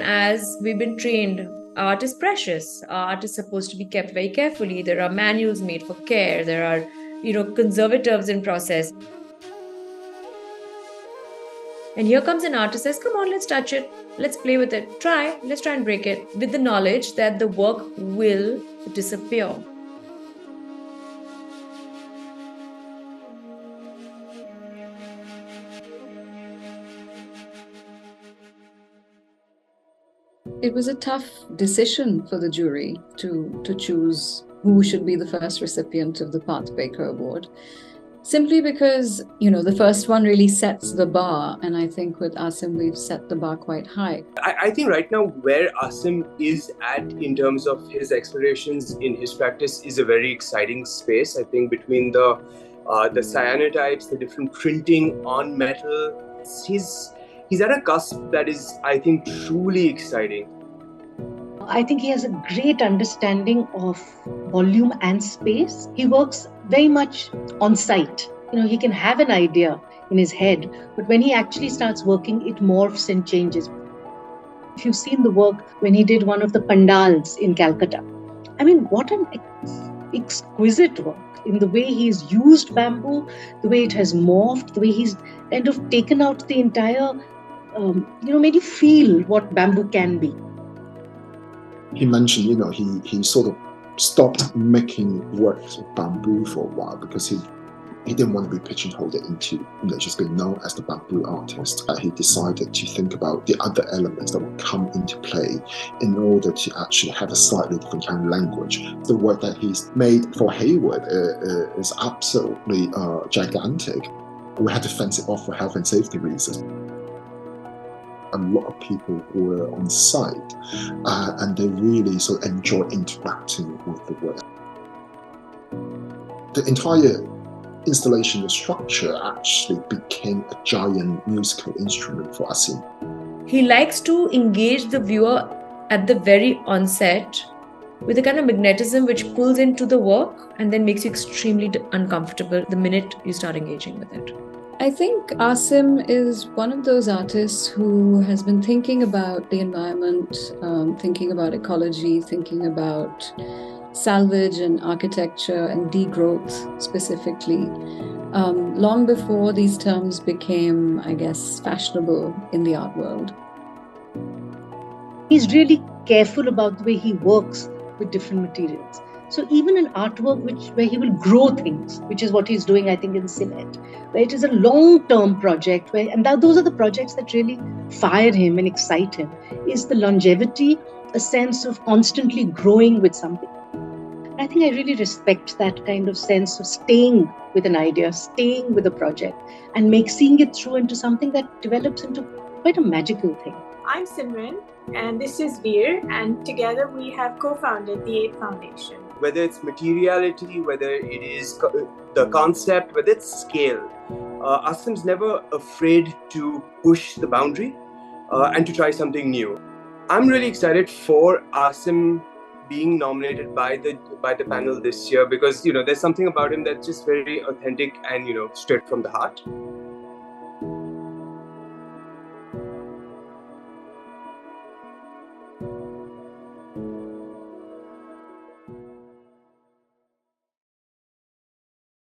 as we've been trained, art is precious. Art is supposed to be kept very carefully. There are manuals made for care. There are, conservatives in process. And here comes an artist says, come on, let's touch it. Let's play with it. Let's try and break it with the knowledge that the work will disappear. It was a tough decision for the jury to choose who should be the first recipient of the Pathbreaker Award. Simply because, the first one really sets the bar. And I think with Asim, we've set the bar quite high. I think right now where Asim is at in terms of his explorations in his practice is a very exciting space. I think between the cyanotypes, the different printing on metal, he's at a cusp that is, I think, truly exciting. I think he has a great understanding of volume and space. He works very much on site. He can have an idea in his head, but when he actually starts working, it morphs and changes. If you've seen the work when he did one of the pandals in Calcutta, I mean, what an exquisite work in the way he's used bamboo, the way it has morphed, the way he's kind of taken out the entire, made you feel what bamboo can be. He mentioned, he sort of stopped making works with bamboo for a while because he didn't want to be pigeonholed into, just being known as the bamboo artist. He decided to think about the other elements that would come into play in order to actually have a slightly different kind of language. The work that he's made for Hayward is absolutely gigantic. We had to fence it off for health and safety reasons. A lot of people were on site and they really sort of enjoy interacting with the work. The entire installation, the structure actually became a giant musical instrument for Asim. He likes to engage the viewer at the very onset with a kind of magnetism which pulls into the work and then makes you extremely uncomfortable the minute you start engaging with it. I think Asim is one of those artists who has been thinking about the environment, thinking about ecology, thinking about salvage and architecture and degrowth specifically, long before these terms became, I guess, fashionable in the art world. He's really careful about the way he works with different materials. So even an artwork where he will grow things, which is what he's doing, I think, in cement, where it is a long-term project, those are the projects that really fire him and excite him, is the longevity, a sense of constantly growing with something. I think I really respect that kind of sense of staying with an idea, staying with a project, and seeing it through into something that develops into quite a magical thing. I'm Simran, and this is Veer, and together we have co-founded the 8 Foundation. Whether it's materiality, whether it is the concept, whether it's scale, Asim's never afraid to push the boundary and to try something new. I'm really excited for Asim being nominated by the panel this year because there's something about him that's just very authentic and straight from the heart.